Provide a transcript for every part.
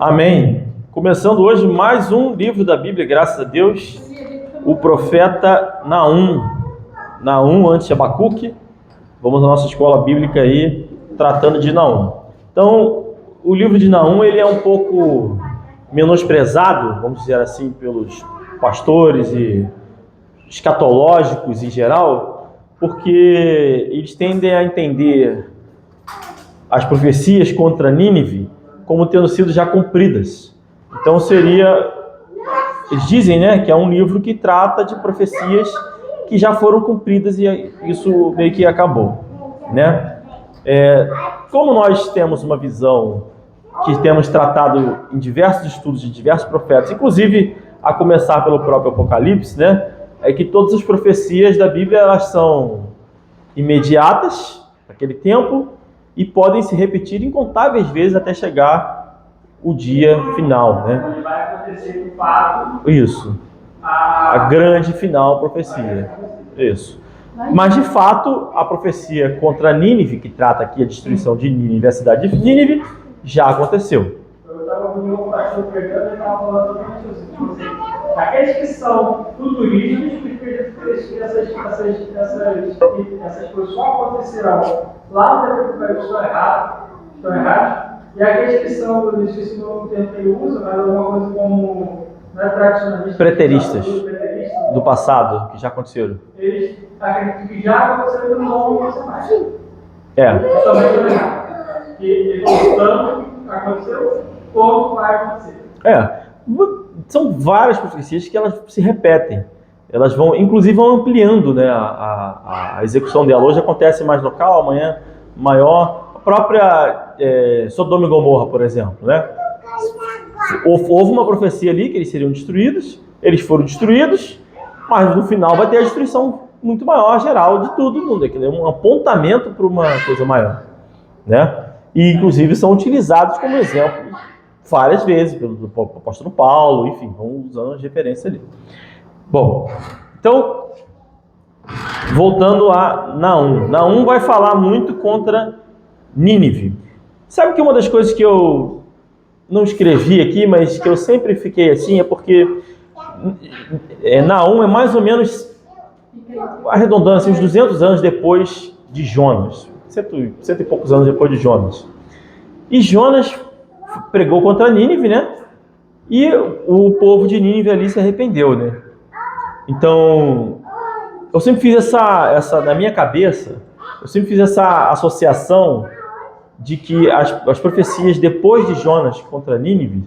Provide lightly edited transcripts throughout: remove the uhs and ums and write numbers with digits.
Amém. Começando hoje mais um livro da Bíblia, graças a Deus, o profeta Naum. Naum antes de Abacuque. Vamos à nossa escola bíblica aí, tratando de Naum. Então, o livro de Naum, ele é um pouco menosprezado, vamos dizer assim, pelos pastores e escatológicos em geral, porque eles tendem a entender as profecias contra Nínive como tendo sido já cumpridas. Então eles dizem, né, que é um livro que trata de profecias que já foram cumpridas e isso meio que acabou, né? Como nós temos uma visão que temos tratado em diversos estudos de diversos profetas, inclusive a começar pelo próprio Apocalipse, né, é que todas as profecias da Bíblia elas são imediatas, naquele tempo, e podem se repetir incontáveis vezes até chegar o dia final, né? Vai acontecer de fato. Isso. A grande final profecia. Isso. Mas de fato, a profecia contra Nínive, que trata aqui a destruição de Nínive, a cidade de Nínive, já aconteceu. Eu estava ouvindo um pastor pregando e estava falando exatamente assim. Aqueles que são futuristas, que essas coisas só acontecerão lá no tempo que estão errados. E aqueles que são, eu esqueci o nome que ele usa, mas alguma coisa como, não é tradicionalista, preteristas do passado, que já aconteceram. Eles acreditam que já aconteceram e não vão acontecer mais. Justamente não errado. Que tanto aconteceu, como vai acontecer. São várias profecias que elas se repetem. Elas vão, inclusive, vão ampliando, né, a execução dela. Hoje acontece mais local, amanhã maior. A própria Sodoma e Gomorra, por exemplo, né? Houve uma profecia ali que eles seriam destruídos, eles foram destruídos, mas no final vai ter a destruição muito maior, geral, de todo mundo, é um apontamento para uma coisa maior, né? E inclusive são utilizados como exemplo várias vezes pelo apóstolo Paulo, enfim, vão usando as referências ali. Bom, então, voltando a Naum. Naum vai falar muito contra Nínive. Sabe que uma das coisas que eu não escrevi aqui, mas que eu sempre fiquei assim, é porque Naum é mais ou menos, arredondando assim, uns 200 anos depois de Jonas. Cento e poucos anos depois de Jonas. E Jonas pregou contra Nínive, né? E o povo de Nínive ali se arrependeu, né? Então, eu sempre fiz essa na minha cabeça, eu sempre fiz essa associação de que as profecias depois de Jonas contra Nínive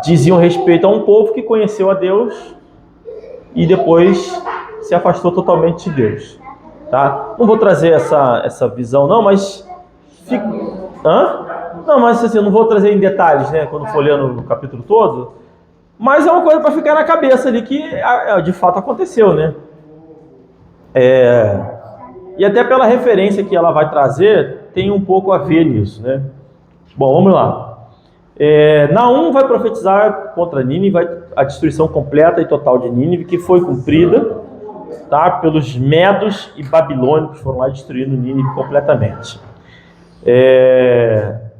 diziam respeito a um povo que conheceu a Deus e depois se afastou totalmente de Deus, tá? Não vou trazer essa visão não, mas Não, mas assim, eu não vou trazer em detalhes, né, quando for lendo o capítulo todo, mas é uma coisa para ficar na cabeça ali que de fato aconteceu, né? E até pela referência que ela vai trazer, tem um pouco a ver nisso, né? Bom, vamos lá. Naum vai profetizar contra Nínive, a destruição completa e total de Nínive, que foi cumprida, tá, pelos medos e babilônicos, foram lá destruindo Nínive completamente.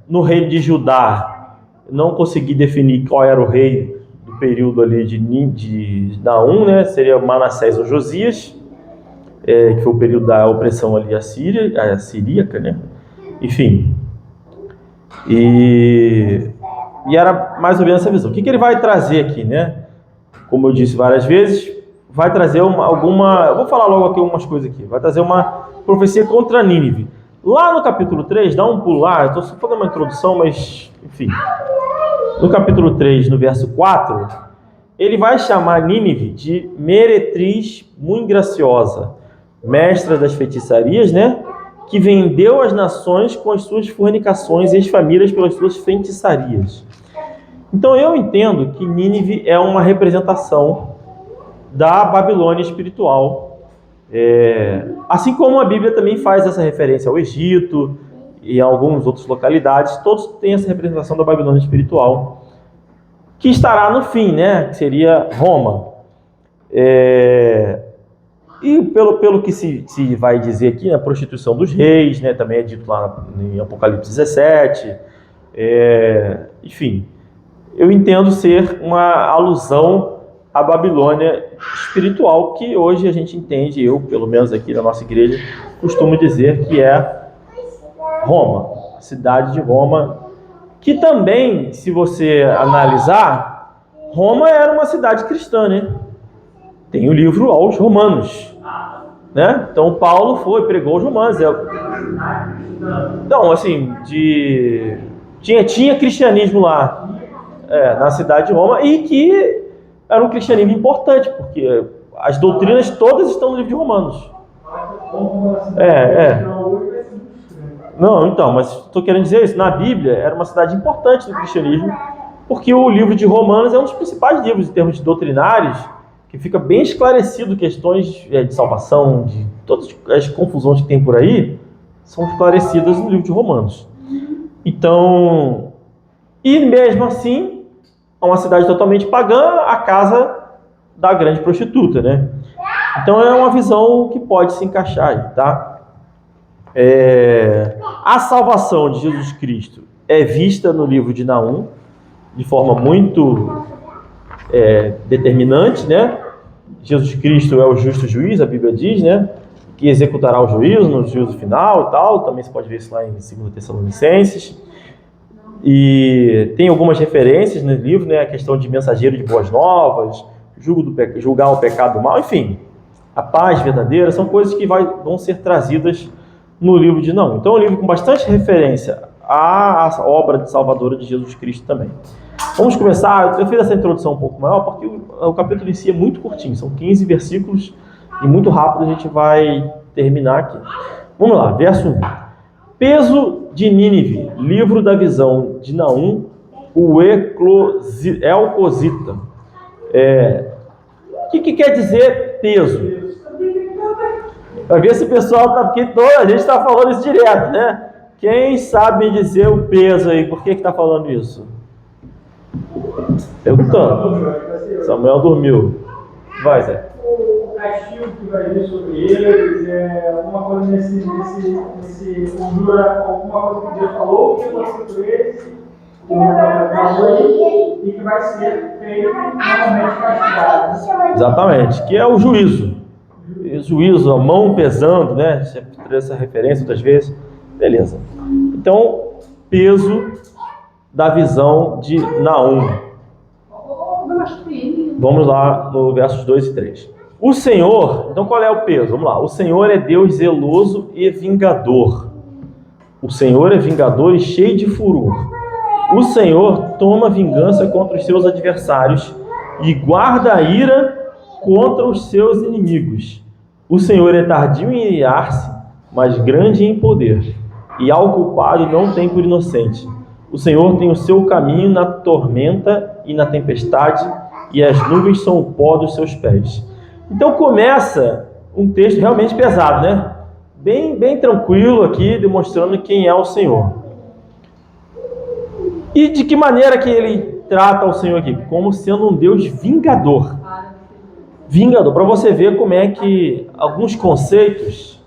No reino de Judá, não consegui definir qual era o rei do período ali de Naum, né? Seria Manassés ou Josias, que foi o período da opressão ali siríaca, né? Enfim. E era mais ou menos essa visão. O que ele vai trazer aqui, né? Como eu disse várias vezes, vai trazer eu vou falar logo aqui algumas coisas aqui. Vai trazer uma profecia contra Nínive. Lá no capítulo 3, dá um pulo lá, eu estou só fazendo uma introdução, mas, enfim. No capítulo 3, no verso 4, ele vai chamar Nínive de meretriz muito graciosa, mestra das feitiçarias, né? Que vendeu as nações com as suas fornicações e as famílias pelas suas feitiçarias. Então eu entendo que Nínive é uma representação da Babilônia espiritual. Assim como a Bíblia também faz essa referência ao Egito e a algumas outras localidades, todos têm essa representação da Babilônia espiritual, que estará no fim, né? Que seria Roma. E pelo que se vai dizer aqui, a prostituição dos reis, né? Também é dito lá em Apocalipse 17. Enfim, eu entendo ser uma alusão à Babilônia espiritual, que hoje a gente entende, eu, pelo menos aqui na nossa igreja, costumo dizer que é Roma, a cidade de Roma, que também, se você analisar, Roma era uma cidade cristã, né? Tem o livro aos Romanos, né? Então Paulo pregou aos Romanos. Então, assim, tinha cristianismo lá, na cidade de Roma, e que era um cristianismo importante, porque as doutrinas todas estão no livro de Romanos. Não, então, mas estou querendo dizer isso. Na Bíblia, era uma cidade importante do cristianismo, porque o livro de Romanos é um dos principais livros em termos doutrinários, que fica bem esclarecido questões de salvação, de todas as confusões que tem por aí, são esclarecidas no livro de Romanos. Então, e mesmo assim, é uma cidade totalmente pagã, a casa da grande prostituta, né? Então é uma visão que pode se encaixar aí, tá? A salvação de Jesus Cristo é vista no livro de Naum de forma muito determinante, né? Jesus Cristo é o justo juiz, a Bíblia diz, né? Que executará o juízo no juízo final e tal. Também se pode ver isso lá em 2 Tessalonicenses. E tem algumas referências no livro, né? A questão de mensageiro de boas novas, julgar o pecado do mal, enfim, a paz verdadeira, são coisas que vão ser trazidas no livro de Naum. Então é um livro com bastante referência à obra de salvadora de Jesus Cristo também. Vamos começar. Eu fiz essa introdução um pouco maior porque o capítulo em si é muito curtinho, são 15 versículos e muito rápido a gente vai terminar aqui. Vamos lá, verso 1. Peso de Nínive, livro da visão de Naum, o Elcosita. O que quer dizer peso? Vai ver se o pessoal tá, porque a gente está falando isso direto, né? Quem sabe dizer o peso aí? Por que está falando isso? Perguntando. Samuel dormiu. Vai, Zé. O castigo que vai vir sobre eles alguma coisa nesse alguma coisa que Deus falou, que aconteceu com eles, e que vai ser feito normalmente castigado. Exatamente, que é o juízo. Juízo, a mão pesando, né? Você traz essa referência outras vezes. Beleza. Então, peso da visão de Naum. Vamos lá no versos 2 e 3. O Senhor, então qual é o peso? Vamos lá. O Senhor é Deus zeloso e vingador. O Senhor é vingador e cheio de furor. O Senhor toma vingança contra os seus adversários e guarda a ira contra os seus inimigos. O Senhor é tardio em irar-se, mas grande em poder, e ao culpado não tem por inocente. O Senhor tem o seu caminho na tormenta e na tempestade, e as nuvens são o pó dos seus pés. Então começa um texto realmente pesado, né? Bem tranquilo aqui, demonstrando quem é o Senhor. E de que maneira que ele trata o Senhor aqui? Como sendo um Deus vingador. Vingador, para você ver como é que alguns conceitos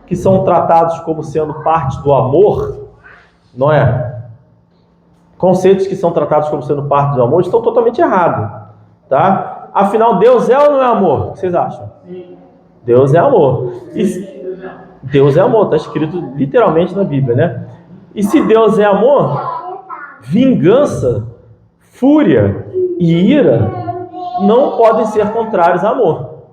que são tratados como sendo parte do amor, não é? Conceitos que são tratados como sendo parte do amor estão totalmente errados, tá? Afinal, Deus é ou não é amor? O que vocês acham? Sim. Deus é amor. Deus é amor, está escrito literalmente na Bíblia, né? E se Deus é amor, vingança, fúria e ira não podem ser contrários a amor.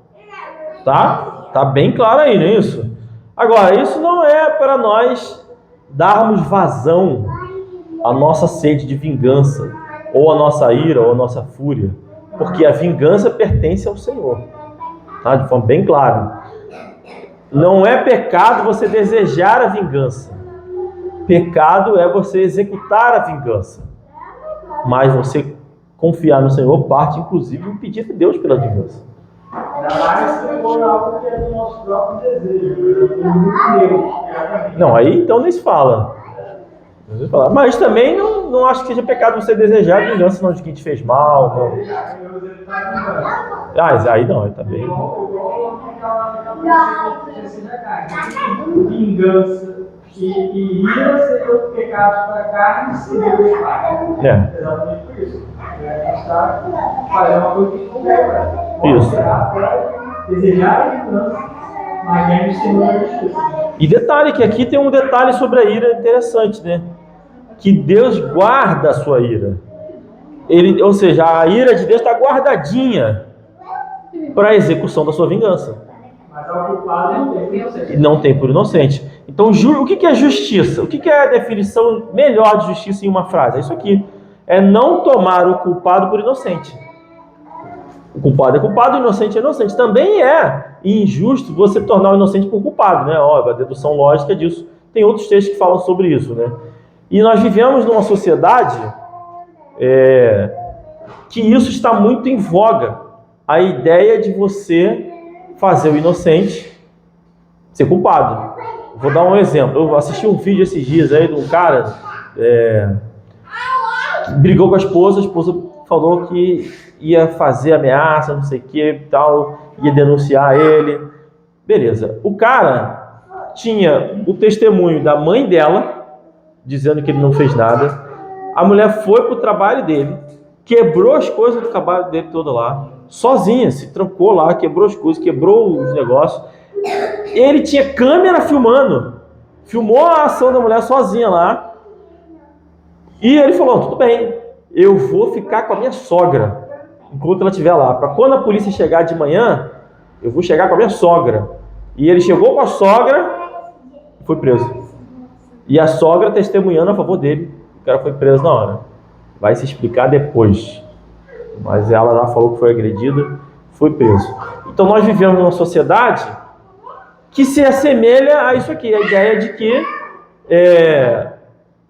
Tá bem claro aí, não é isso? Agora, isso não é para nós darmos vazão à nossa sede de vingança, ou à nossa ira, ou à nossa fúria, porque a vingança pertence ao Senhor, tá? De forma bem clara. Não é pecado você desejar a vingança. Pecado é você executar a vingança. Mas você confiar no Senhor parte, inclusive, em pedir a Deus pela vingança. Ainda mais se for algo que é do nosso próprio desejo. Não, aí então nem se fala. Mas também não acho que seja pecado você desejar a vingança não de quem te fez mal. Não. Aí não, aí tá bem. Vingança, E ira seria o pecado para a carne se Deus paga. Exatamente por isso. A gente está fazendo uma coisa que não deve. Isso. Desejar a vingança, mas nem o Senhor é justiça. E detalhe, que aqui tem um detalhe sobre a ira interessante, né? Que Deus guarda a sua ira. Ou seja, a ira de Deus está guardadinha para a execução da sua vingança. Mas ao culpado não tem por inocente. Não tem por inocente. Então, o que é justiça? O que é a definição melhor de justiça em uma frase? É isso aqui. É não tomar o culpado por inocente. O culpado é culpado, o inocente é inocente. Também é injusto você tornar o inocente por culpado, né? Ó, a dedução lógica disso. Tem outros textos que falam sobre isso, né? E nós vivemos numa sociedade que isso está muito em voga. A ideia de você fazer o inocente ser culpado. Vou dar um exemplo. Eu assisti um vídeo esses dias aí de um cara que brigou com a esposa falou que ia fazer ameaça, não sei o que e tal, ia denunciar ele. Beleza. O cara tinha o testemunho da mãe dela, dizendo que ele não fez nada. A mulher foi pro trabalho dele, quebrou as coisas do trabalho dele todo lá, sozinha, se trancou lá, quebrou as coisas, quebrou os negócios. Ele tinha câmera filmando, filmou a ação da mulher sozinha lá, e ele falou, tudo bem, eu vou ficar com a minha sogra, enquanto ela estiver lá, para quando a polícia chegar de manhã, eu vou chegar com a minha sogra. E ele chegou com a sogra, foi preso. E a sogra testemunhando a favor dele, o cara foi preso na hora. Vai se explicar depois. Mas ela lá falou que foi agredida, foi preso. Então nós vivemos numa sociedade que se assemelha a isso aqui, a ideia de que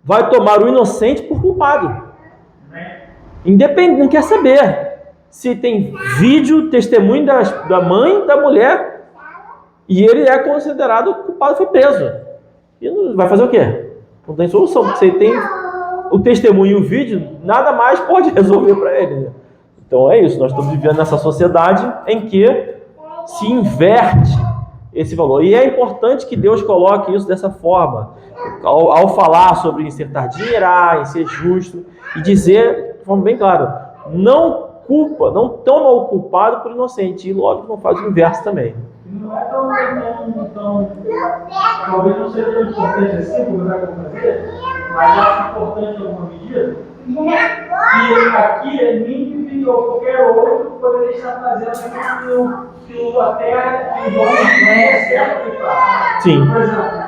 vai tomar o inocente por culpado. Independente, não quer saber se tem vídeo, testemunho da mãe, da mulher, e ele é considerado culpado, foi preso. E não, vai fazer o quê? Não tem solução, porque você tem o testemunho e o vídeo, nada mais pode resolver para ele, né? Então é isso, nós estamos vivendo nessa sociedade em que se inverte esse valor. E é importante que Deus coloque isso dessa forma, ao falar sobre em ser tardio em irar, em ser justo, e dizer de forma bem clara, não culpa, não toma o culpado por inocente, e logo não faz o inverso também. Não é tão talvez não seja tão importante assim, como vai fazer, mas acho importante em alguma medida, que aqui Nínive ou qualquer outro poderia estar fazendo aquilo que a terra que os homens não é certo que faz. Sim. Por exemplo,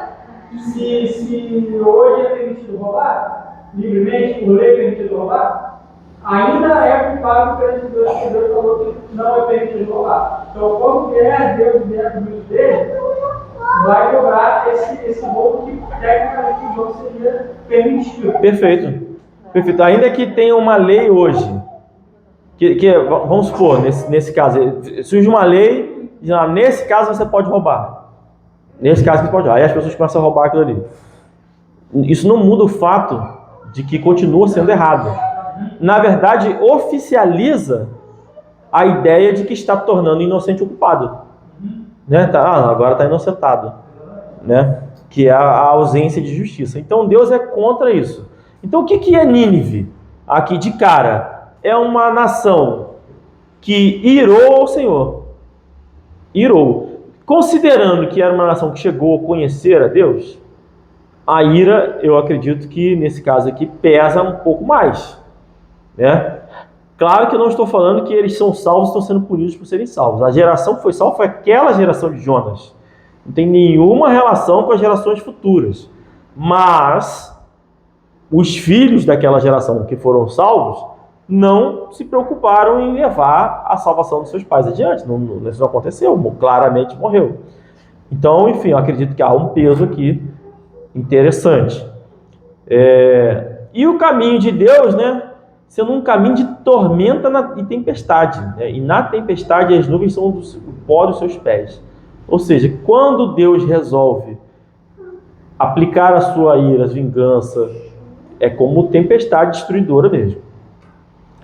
se hoje é permitido roubar, livremente, por lei é permitido roubar, ainda é culpado perante Deus, porque Deus falou que não é permitido roubar. Então, quando vier Deus vier do juízo dele, vai cobrar esse roubo que tecnicamente o jogo seria permitido. Perfeito. Perfeito. Ainda que tenha uma lei hoje, vamos supor, nesse caso, surge uma lei, nesse caso você pode roubar. Nesse caso você pode roubar. Aí as pessoas começam a roubar aquilo ali. Isso não muda o fato de que continua sendo errado. Na verdade, oficializa a ideia de que está tornando inocente o culpado. Né? Agora está inocentado. Né? Que é a ausência de justiça. Então Deus é contra isso. Então o que é Nínive? Aqui de cara, é uma nação que irou ao Senhor. Irou. Considerando que era uma nação que chegou a conhecer a Deus, a ira, eu acredito que nesse caso aqui pesa um pouco mais. Né? Claro que eu não estou falando que eles são salvos e estão sendo punidos por serem salvos. A geração que foi salva foi aquela geração de Jonas. Não tem nenhuma relação com as gerações futuras. Mas os filhos daquela geração que foram salvos não se preocuparam em levar a salvação dos seus pais adiante. Isso não aconteceu, claramente morreu. Então, enfim, eu acredito que há um peso aqui interessante. E o caminho de Deus, né? Sendo um caminho de tormenta e tempestade. Né? E na tempestade as nuvens são o pó dos seus pés. Ou seja, quando Deus resolve aplicar a sua ira, a vingança, é como tempestade destruidora mesmo.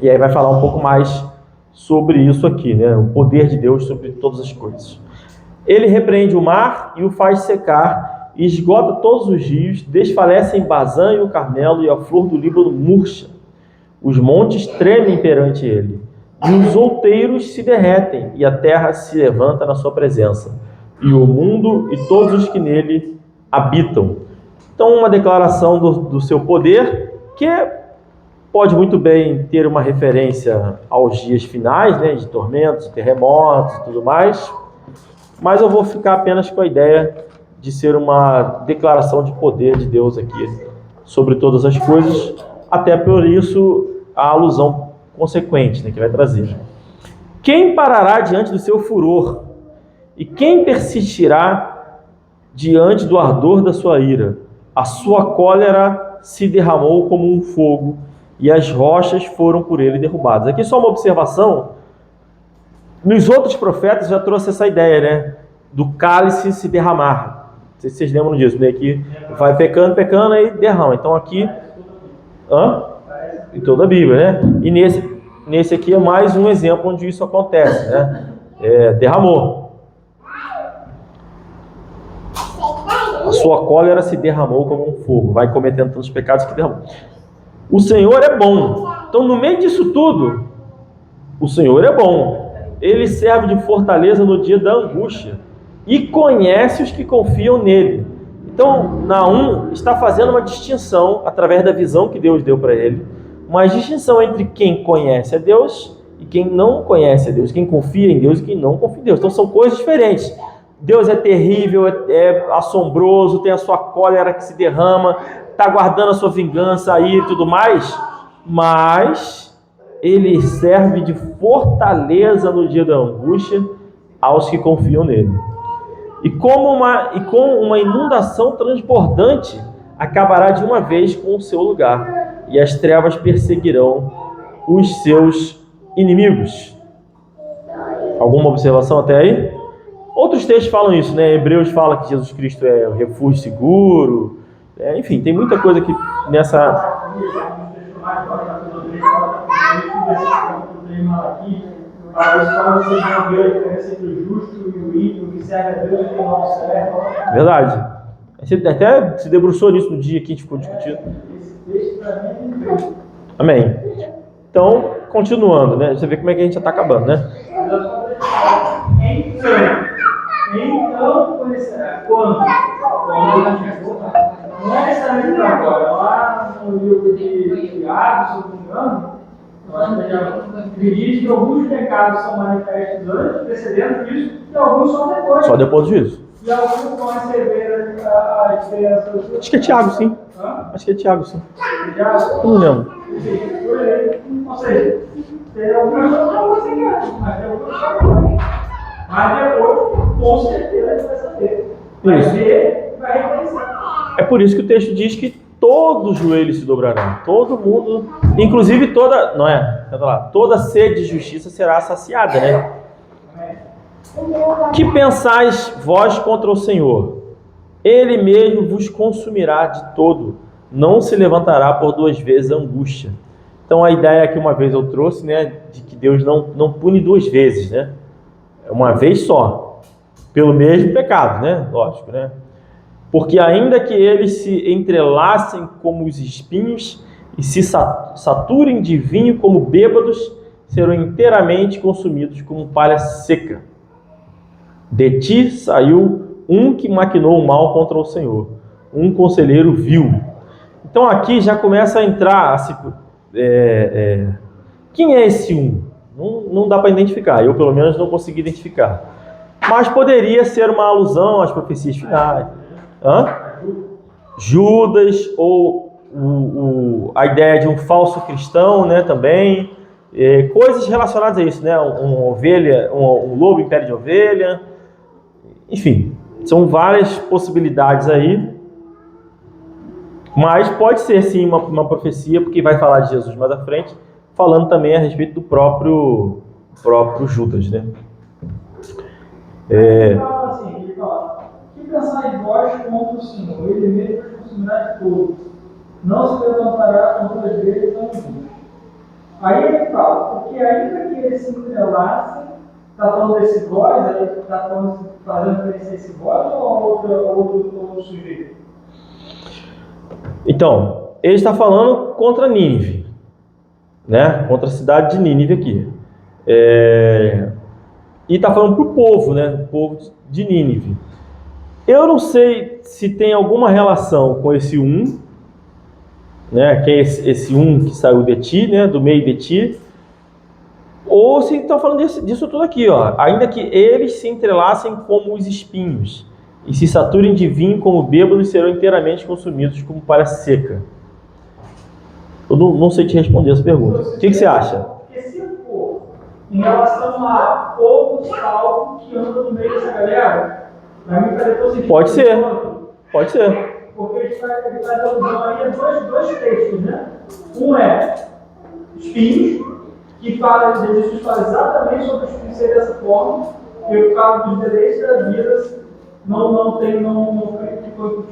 E aí vai falar um pouco mais sobre isso aqui, né? O poder de Deus sobre todas as coisas. Ele repreende o mar e o faz secar, e esgota todos os rios, desfalecem Bazã e o Carmelo, e a flor do Líbano murcha. Os montes tremem perante ele, e os outeiros se derretem, e a terra se levanta na sua presença, e o mundo e todos os que nele habitam. Então, uma declaração do seu poder, que pode muito bem ter uma referência aos dias finais, né, de tormentos, terremotos e tudo mais, mas eu vou ficar apenas com a ideia de ser uma declaração de poder de Deus aqui sobre todas as coisas, até por isso a alusão consequente, né, que vai trazer. Quem parará diante do seu furor? E quem persistirá diante do ardor da sua ira? A sua cólera se derramou como um fogo, e as rochas foram por ele derrubadas. Aqui só uma observação. Nos outros profetas já trouxe essa ideia, né? Do cálice se derramar. Não sei se vocês lembram disso, né? Que vai pecando, aí derrama. Então aqui... Em toda a Bíblia, né? E nesse aqui é mais um exemplo onde isso acontece, né? Derramou. A sua cólera se derramou como um fogo. Vai cometendo tantos pecados que derramou. O Senhor é bom. Então, no meio disso tudo, o Senhor é bom. Ele serve de fortaleza no dia da angústia e conhece os que confiam nele. Então, Naum está fazendo uma distinção, através da visão que Deus deu para ele, uma distinção entre quem conhece a Deus e quem não conhece a Deus, quem confia em Deus e quem não confia em Deus. Então, são coisas diferentes. Deus é terrível, é assombroso, tem a sua cólera que se derrama, está guardando a sua vingança aí e tudo mais, mas ele serve de fortaleza no dia da angústia aos que confiam nele. E com uma inundação transbordante, acabará de uma vez com o seu lugar, e as trevas perseguirão os seus inimigos. Alguma observação até aí? Outros textos falam isso, né? Hebreus fala que Jesus Cristo é o refúgio seguro. Enfim, tem muita coisa aqui nessa... Verdade. Você até se debruçou nisso no dia que a gente ficou discutindo. Amém. Então, continuando, né? Você vê como é que a gente já está acabando, né? Então conhecerá. Quando? Não é necessariamente agora. Lá no livro de Tiago, se eu não me engano, ele diz que alguns pecados são manifestos antes, precedendo isso, e alguns só depois. Só depois do juízo. E alguns vão receber a diferença. Acho que é Tiago, sim. Acho que é Tiago, sim. Eu não lembro. Ou seja, tem algumas coisas que você quer, mas tem algumas coisas que não. Mas depois, com certeza, ele vai saber. Vai ver, vai reconhecer. É por isso que o texto diz que todo joelho se dobrará. Todo mundo, inclusive toda, não é? Toda sede de justiça será saciada, né? Que pensais vós contra o Senhor? Ele mesmo vos consumirá de todo. Não se levantará por duas vezes a angústia. Então a ideia que uma vez eu trouxe, né, de que Deus não pune duas vezes, né? É uma vez só, pelo mesmo pecado, né? Lógico, né? Porque ainda que eles se entrelacem como os espinhos e se saturem de vinho como bêbados, serão inteiramente consumidos como palha seca. De ti saiu um que maquinou o mal contra o Senhor, um conselheiro vil. Então aqui já começa a entrar, quem é esse um? Não dá para identificar, eu pelo menos não consegui identificar. Mas poderia ser uma alusão às profecias finais. Judas, ou a ideia de um falso cristão, né, também. Coisas relacionadas a isso, né? Um lobo em pele de ovelha. Enfim, são várias possibilidades aí. Mas pode ser sim uma profecia, porque vai falar de Jesus mais à frente, falando também a respeito do próprio Judas, né? Ele fala, que pensais vós contra o Senhor? Ele mesmo vos consumirá de todos. Não se levantará contra as vezes da angústia. Aí ele fala, porque ainda que eles se entrelacem Está falando desse voz, aí está fazendo referência a esse voz ou outro sujeito? Então, ele está falando contra Nínive, né? Contra a cidade de Nínive aqui. E está falando para o povo, né? O povo de Nínive. Eu não sei se tem alguma relação com esse né? Que é esse que saiu de ti, né? Do meio de ti. Ou se estão falando disso tudo aqui, ó. Ainda que eles se entrelacem como os espinhos e se saturem de vinho como bêbados, serão inteiramente consumidos como palha seca. Eu não sei te responder essa pergunta. O que você acha? Porque se for em relação a povo salvo que anda no meio dessa galera, vai me fazer todo sentido. Pode ser. Pode ser. Porque ele está alusão aí a dois textos, né? Um é espinhos, que fala, Jesus fala exatamente sobre os espinhos ser dessa forma, e o caso dos deleites da vida não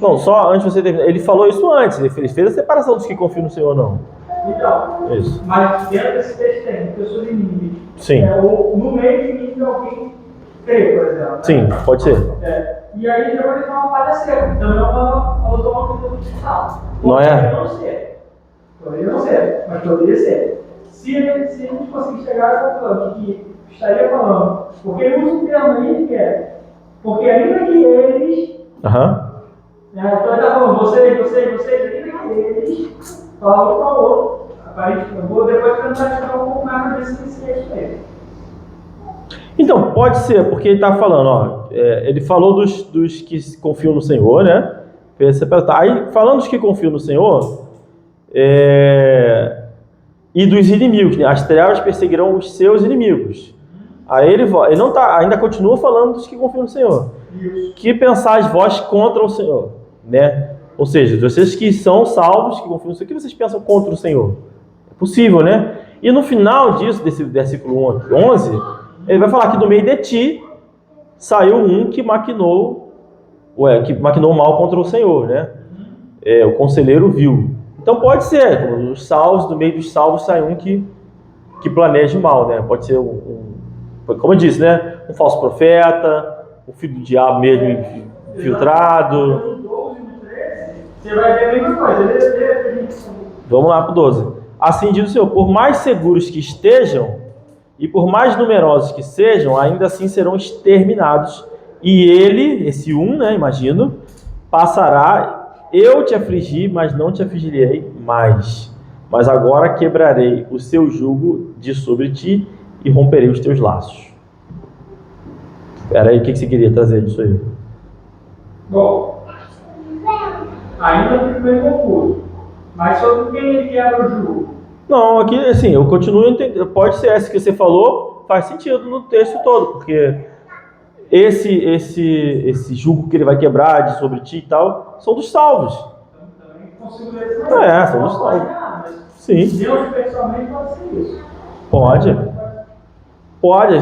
Não, só antes de você terminar. Ele falou isso antes, ele fez a separação dos que confiam no Senhor ou não. Então, isso. Mas dentro desse texto tem pessoas de Nínive. Sim. No meio de Nínive alguém crê, por exemplo. Sim, pode ser. E aí depois ele fala uma palha seca, então é uma automação digital. Não é? Poderia não ser. Poderia não ser, mas poderia ser. Se a gente conseguir chegar a conclusão que estaria falando, porque ele usa um termo aí que é, porque ainda que eles, então ele está falando, vocês, ainda que eles, falam um para o outro. Eu vou depois tentar chegar um pouco mais nesse texto aí. Então, pode ser, porque ele está falando, ó, ele falou dos que confiam no Senhor, né? Aí, falando dos que confiam no Senhor, e dos inimigos, né? As trevas perseguirão os seus inimigos. Aí ele não tá, ainda continua falando dos que confiam no Senhor. Que pensais vós contra o Senhor, né? Ou seja, vocês que são salvos, que confiam no Senhor, o que vocês pensam contra o Senhor? É possível, né? E no final disso, desse versículo 11, ele vai falar que do meio de ti saiu um que maquinou mal contra o Senhor, né? O conselheiro vil. Então pode ser, os salvos, do meio dos salvos sai um que planeja o mal, né? Pode ser como eu disse, né? Um falso profeta, um filho do diabo mesmo infiltrado. Você vai ver a mesma coisa. Vamos lá para o 12. Assim diz o Senhor, por mais seguros que estejam e por mais numerosos que sejam, ainda assim serão exterminados. E ele, esse né, imagino, passará. Eu te afligi, mas não te afligirei mais. Mas agora quebrarei o seu jugo de sobre ti e romperei os teus laços. Espera aí, o que você queria trazer disso aí? Bom, ainda fico bem confuso. Mas sobre quem ele quebra o jugo? Não, aqui, assim, eu continuo entendendo. Pode ser esse que você falou, faz sentido no texto todo, porque esse jugo que ele vai quebrar de sobre ti e tal, são dos salvos. Também consigo ler isso aí. São dos salvos. Sim. Deus pessoalmente pode ser isso. Pode,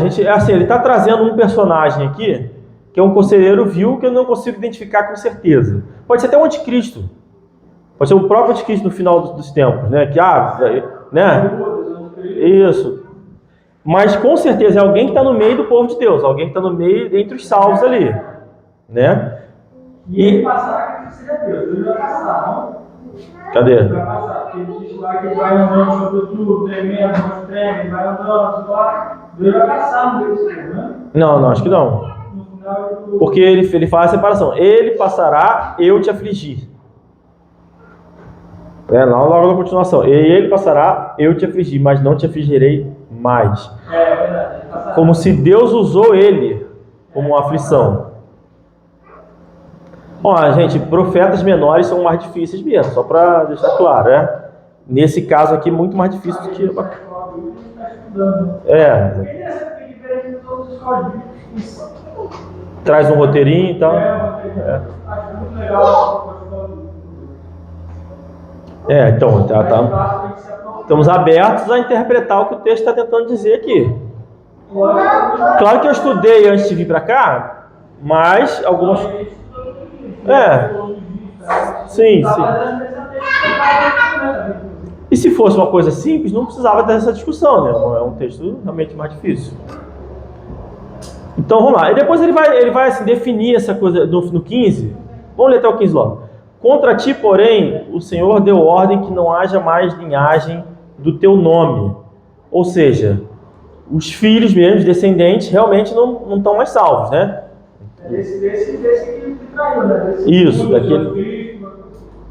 ele está trazendo um personagem aqui, que é um conselheiro vil, que eu não consigo identificar com certeza. Pode ser até um anticristo. Pode ser o próprio anticristo no final dos tempos, né? Isso. Mas com certeza é alguém que está no meio do povo de Deus, alguém que está no meio, entre os salvos ali, né? E ele passar que seja Deus, ele vai passar, não? Cadê? Ele vai passar, porque ele diz lá que ele vai andando sobre tudo, tremendo, ele vai andando, ele vai passar no meio do céu, né? Não, acho que não. Porque ele faz a separação. Ele passará, eu te afligir. Logo na continuação. Ele passará, eu te afligir, mas não te afligirei mais. É verdade. Como se Deus usou ele como uma aflição. Bom, gente, profetas menores são mais difíceis mesmo, só para deixar claro, né? Nesse caso aqui, muito mais difícil do que... Traz um roteirinho e tal. Acho muito legal. Então, estamos abertos a interpretar o que o texto está tentando dizer aqui. Claro que eu estudei antes de vir para cá, mas algumas... Sim. E se fosse uma coisa simples, não precisava dessa discussão, né? É um texto realmente mais difícil. Então vamos lá. E depois ele vai assim, definir essa coisa no 15. Vamos ler até o 15 logo. Contra ti, porém, o Senhor deu ordem que não haja mais linhagem do teu nome. Ou seja, os filhos mesmo, os descendentes, realmente não estão mais salvos, né? Desse que traiu, né? Isso, daquele.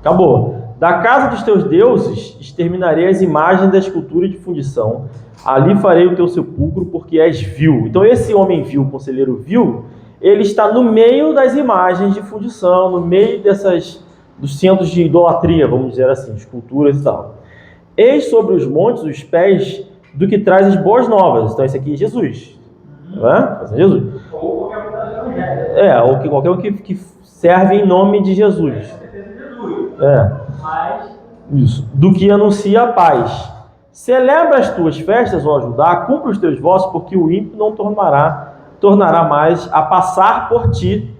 Acabou. Da casa dos teus deuses exterminarei as imagens da escultura de fundição. Ali farei o teu sepulcro, porque és vil. Então esse homem vil, conselheiro vil, ele está no meio das imagens de fundição, no meio dos centros de idolatria, vamos dizer assim, esculturas e tal. Eis sobre os montes os pés do que traz as boas novas. Então esse aqui é Jesus. Não é? Jesus. Ou qualquer um da evangelho. Ou qualquer um que serve em nome de Jesus. Isso. Do que anuncia a paz. Celebra as tuas festas, ó Judá, cumpre os teus votos, porque o ímpio não tornará mais a passar por ti,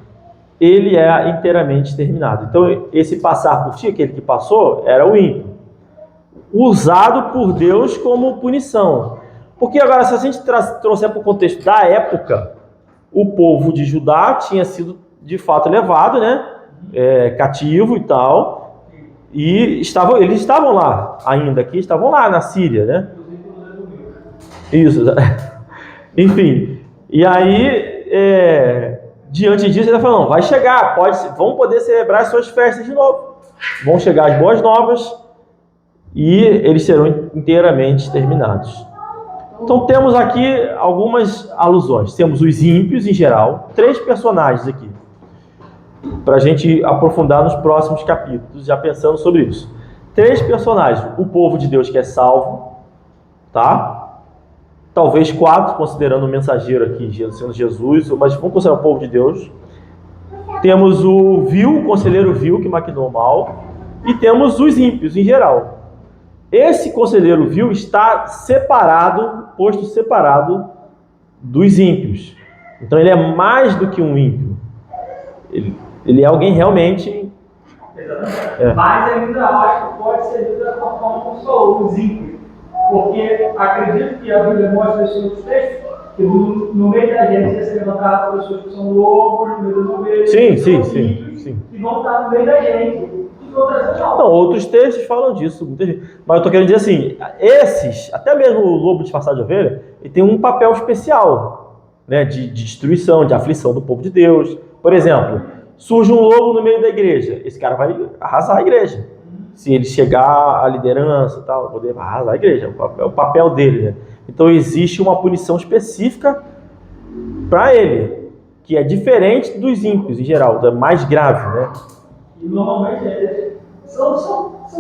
ele é inteiramente exterminado. Então, esse passar por ti, aquele que passou, era o ímpio, usado por Deus como punição. Porque agora, se a gente trouxer para o contexto da época, o povo de Judá tinha sido, de fato, levado, né? Cativo e tal, e eles estavam lá, ainda aqui, estavam lá na Síria, né? Isso, enfim, e aí, diante disso, ele está falando, vai chegar, vão poder celebrar as suas festas de novo, vão chegar as boas novas, e eles serão inteiramente exterminados. Então temos aqui algumas alusões, temos os ímpios em geral, 3 personagens aqui, para a gente aprofundar nos próximos capítulos, já pensando sobre isso. 3 personagens, o povo de Deus que é salvo, tá? Talvez 4, considerando o mensageiro aqui, sendo Jesus, mas vamos considerar o povo de Deus. Temos o conselheiro vil, que maquinou o mal, e temos os ímpios em geral. Esse conselheiro vil está posto separado dos ímpios. Então ele é mais do que um ímpio. Ele é alguém realmente... Exatamente. Mas ainda acho que pode ser lido da forma como falou, os ímpios. Porque acredito que a Bíblia mostra isso em outros textos, que no meio da gente ia ser levantado pessoas que são lobos, no meio das ovelhas, sim. que vão estar no meio da gente. Não, outros textos falam disso, muita gente. Mas eu estou querendo dizer assim, esses, até mesmo o lobo disfarçado de ovelha, ele tem um papel especial, né, de destruição, de aflição do povo de Deus. Por exemplo, surge um lobo no meio da igreja, esse cara vai arrasar a igreja. Se ele chegar à liderança e tal, poder arrasar a igreja, é o papel dele, né? Então existe uma punição específica para ele, que é diferente dos ímpios em geral, é mais grave, né? E normalmente são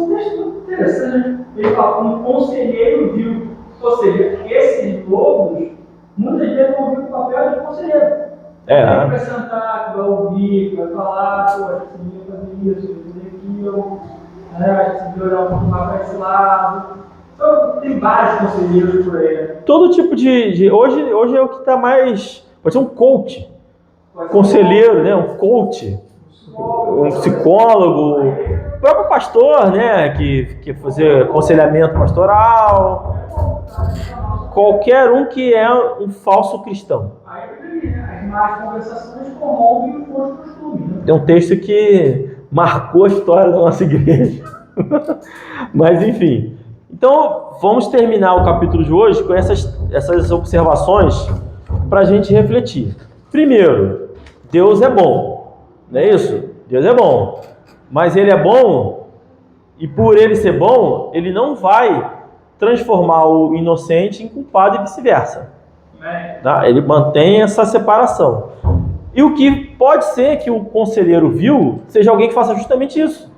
textos interessantes, né? Ele fala um conselheiro vil, ou seja, esses lobos muitas vezes vão vir o papel de conselheiro. Ele vai sentar, vai ouvir, vai falar, acho que você devia fazer isso, fazer aquilo, acho que você devia olhar um pouco mais para esse lado. Então, tem vários conselheiros por aí. Todo tipo hoje é o que está mais... Pode ser um coach, conselheiro, né? Um coach, um psicólogo, o próprio pastor, né? Que fazer aconselhamento pastoral. Qualquer um que é um falso cristão. As más conversações corrompem os bons costumes. Né? É um texto que marcou a história da nossa igreja. Mas enfim. Então, vamos terminar o capítulo de hoje com essas observações para a gente refletir. Primeiro, Deus é bom. Não é isso? Deus é bom. Mas Ele é bom, e por Ele ser bom, Ele não vai transformar o inocente em culpado e vice-versa. Tá? Ele mantém essa separação. E o que pode ser que o conselheiro vil seja alguém que faça justamente isso.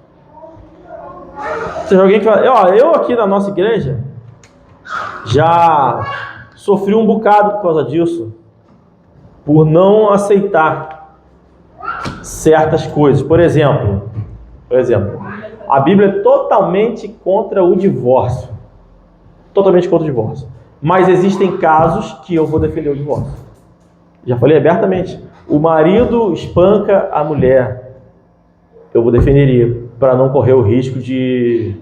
Seja alguém que fala, eu aqui na nossa igreja já sofri um bocado por causa disso, por não aceitar certas coisas. Por exemplo, a Bíblia é totalmente contra o divórcio. Totalmente contra o divórcio. Mas existem casos que eu vou defender o divórcio. Já falei abertamente. O marido espanca a mulher. Eu vou defenderia, para não correr o risco de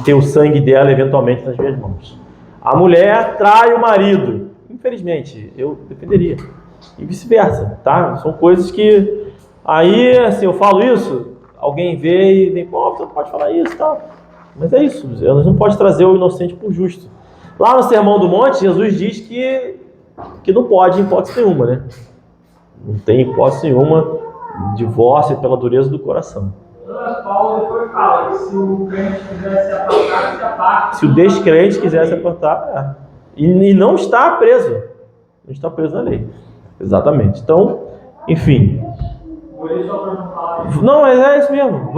ter o sangue dela eventualmente nas minhas mãos. A mulher trai o marido. Infelizmente, eu defenderia. e vice-versa, tá? São coisas que aí, assim, eu falo isso, alguém vê e vem, pô, você não pode falar isso e tal. Mas é isso, nós não pode trazer o inocente por justo. Lá no Sermão do Monte, Jesus diz que não pode, em hipótese nenhuma, né? Não tem hipótese nenhuma divórcio pela dureza do coração. Mas Paulo depois fala que se o crente quiser se apartar, se aparta. Se o descrente quiser se apartar, e não está preso. Não está preso na lei. Exatamente. Então, enfim. Por isso eu não falar isso. Não, mas é isso mesmo.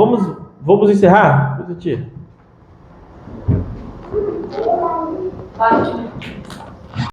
Vamos encerrar? Parte.